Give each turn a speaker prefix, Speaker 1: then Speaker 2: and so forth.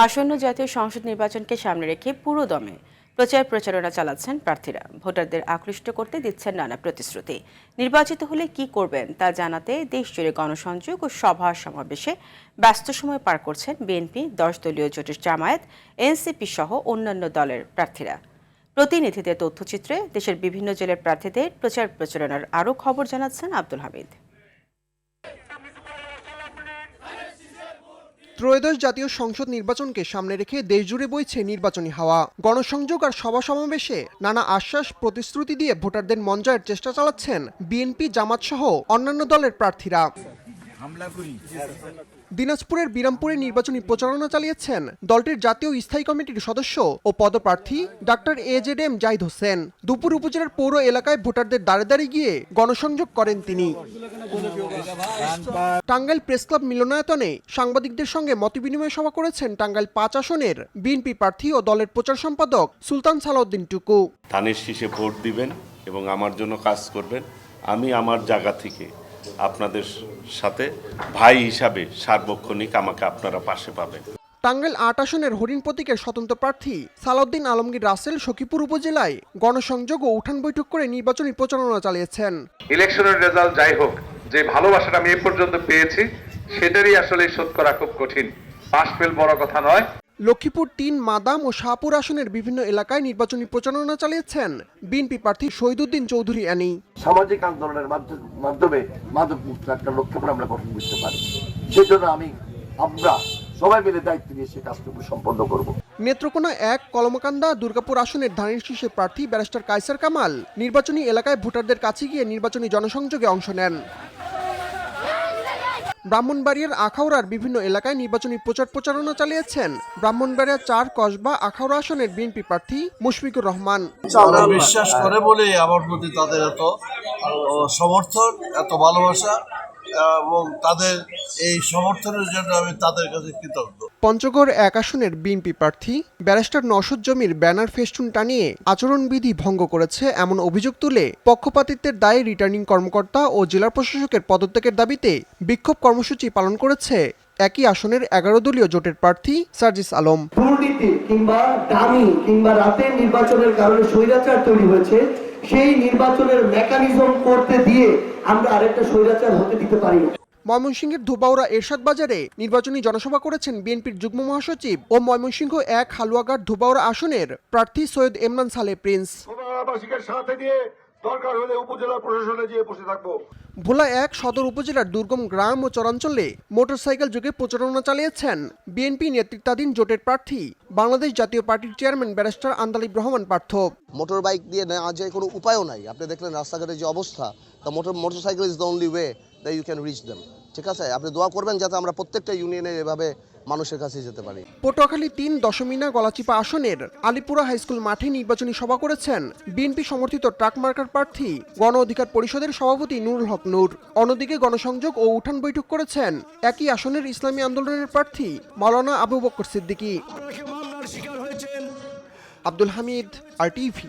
Speaker 1: আসন্ন জাতীয় সংসদ নির্বাচনকে সামনে রেখে পুরো দমে প্রচারণা চালাচ্ছেন প্রার্থীরা। ভোটারদের আকৃষ্ট করতে দিচ্ছেন নানা প্রতিশ্রুতি। নির্বাচিত হলে কি করবেন তা জানাতে দেশজুড়ে গণসংযোগ ও সভা সমাবেশে ব্যস্ত সময় পার করছেন বিএনপি, 10 দলীয় জোটের জামায়াত, এনসিপি সহ অন্যান্য দলের প্রার্থীরা। প্রতিনিধিদের তথ্যচিত্রে দেশের বিভিন্ন জেলার প্রার্থীদের প্রচারণার আরও খবর জানাচ্ছেন আব্দুল হামিদ।
Speaker 2: ত্রয়োদশ জাতীয় সংসদ নির্বাচনকে সামনে রেখে দেশজুড়ে বইছে নির্বাচনী হাওয়া। গণসংযোগ আর সভা সমাবেশে নানা আশ্বাস প্রতিশ্রুতি দিয়ে ভোটারদের মন জয়ের চেষ্টা চালাচ্ছেন বিএনপি, জামাত সহ অন্যান্য দলের প্রার্থীরা। দিনাজপুরের বিরামপুরে নির্বাচনী প্রচারণা চালিয়েছেন দলটির জাতীয় স্থায়ী কমিটির সদস্য ও পদপ্রার্থী ডাক্তার AZM জাহিদ হোসেন। দুপুর উপজেলার পৌর এলাকায় ভোটারদের দাঁড়ে দাঁড়িয়ে গিয়ে গণসংযোগ করেন তিনি। টাঙ্গাইল প্রেস ক্লাব মিলনায়তনে সাংবাদিকদের সঙ্গে মতবিনিময় সভা করেছেন টাঙ্গাইল 5 আসনের বিএনপি প্রার্থী ও দলের প্রচার সম্পাদক সুলতান সালাউদ্দিন টুকু।
Speaker 3: ধানের শীষে ভোট দিবেন এবং আমার জন্য কাজ করবেন। আমি আমার জায়গা থেকে আপনাদের সাথে ভাই হিসাবে সার্বক্ষণিক আমাকে আপনারা পাশে পাবেন।
Speaker 2: টাঙ্গাইল 8 আসনের হরিণ প্রতীকের স্বতন্ত্র প্রার্থী সালাউদ্দিন আলমগীর রাসেল সখীপুর উপজেলায় গণসংযোগ ও উঠান বৈঠক করে নির্বাচনী প্রচারণা চালিয়েছেন।
Speaker 4: ইলেকশনের রেজাল্ট যাই হোক, যে ভালোবাসাটা আমি এ পর্যন্ত পেয়েছি সেটারই আসলে শোধ করা খুব কঠিন। পাশ ফেল বড় কথা নয়।
Speaker 2: লক্ষ্মীপুর 3, মাদাম ও শাহপুর আসনের বিভিন্ন এলাকায় নির্বাচনী প্রচারণা চালিয়েছেন বিএনপি প্রার্থী শহীদুদ্দিন চৌধুরী আনি।
Speaker 5: সামাজিক আন্দোলনের মাধ্যমে মাদক মুক্ত একটা লক্ষ্যে আমরা গঠন করতে পারি, সেজন্য আমরা সবাই মিলে দায়িত্ব নিয়ে সে কাজটুকু সম্পন্ন করব।
Speaker 2: নেত্রকোনা 1, কলমকান্দা, দুর্গাপুর আসনের ধানের শীষে প্রার্থী ব্যারিস্টার কায়সার কামাল নির্বাচনী এলাকায় ভোটারদের কাছে গিয়ে নির্বাচনী জনসংযোগে অংশ নেন। ব্রাহ্মণবাড়িয়ার আখাউড়ার বিভিন্ন এলাকায় নির্বাচনী প্রচারণা চালিয়েছেন ব্রাহ্মণবাড়িয়া 4 কসবা আখাউড়া আসনের বিএনপি প্রার্থী মুশফিকুর রহমান।
Speaker 6: বিশ্বাস করে বলে আমার প্রতি তাদের এত সমর্থন, এত ভালোবাসা এবং তাদের এই সমর্থনের জন্য আমি তাদের কাছে কৃতজ্ঞ।
Speaker 2: পঞ্চগড় 1 আসনের বিএনপি প্রার্থী ব্যারিস্টার নওশাদ জমির ব্যানার ফেস্টুন টানিয়ে আচরণবিধি ভঙ্গ করেছে এমন অভিযোগ তুলে পক্ষপাতিত্বের দায়ে রিটার্নিং কর্মকর্তা ও জেলা প্রশাসকের পদত্যাগের দাবিতে বিক্ষোভ কর্মসূচি পালন করেছে একই আসনের 11 দলীয় জোটের প্রার্থী সার্জিস আলম।
Speaker 7: দুর্নীতি কিংবা দামি কিংবা রাতের নির্বাচনের কারণে স্বৈরাচার তৈরি হয়েছে, সেই নির্বাচনের মেকানিজম করতে দিয়ে আমরা আরেকটা স্বৈরাচার হতে দিতে পারি না।
Speaker 2: ময়মনসিংহের ধোবাউড়া এরশাদ বাজারে নির্বাচনী জনসভা করেছেন বিএনপির যুগ্ম মহাসচিব ও ময়মনসিংহ 1 হালুয়াঘাট ধোবাউড়া আসনের প্রার্থী সৈয়দ এমরান সালে প্রিন্স।
Speaker 5: দরকার হলে উপজেলা প্রশাসনে গিয়ে বসে থাকবো।
Speaker 2: ভোলা 1 সদর উপজেলার দুর্গম গ্রাম ও চরাঞ্চলে মোটরসাইকেল যোগে প্রচারণা চালিয়েছেন বিএনপি নেতৃত্বাধীন জোটের প্রার্থী বাংলাদেশ জাতীয় পার্টির chairman barrister Andalib Rahman Partha.
Speaker 8: Motor bike দিয়ে নেওয়া যায় কোনো উপায়ও নাই। আপনি দেখলেন রাস্তাঘাটের যে অবস্থা, তা motorcycle is the only way that you can reach them. ঠিক আছে, আপনি দোয়া করবেন যাতে আমরা প্রত্যেকটা ইউনিয়নে এভাবে মানুষের কাছে যেতে পারি।
Speaker 2: পটুয়াখালী 3 দশমিনা গলাচিপা আসনের আলিপুরা হাইস্কুল মাঠে নির্বাচনী সভা করেছেন বিএনপি সমর্থিত ট্রাক মার্কার প্রার্থী গণ অধিকার পরিষদের সভাপতি নুরুল হক নূর। অন্যদিকে গণসংযোগ ও উঠান বৈঠক করেছেন একই আসনের ইসলামী আন্দোলনের প্রার্থী মাওলানা আবু বকর সিদ্দিকী। আব্দুল হামিদ, RTV।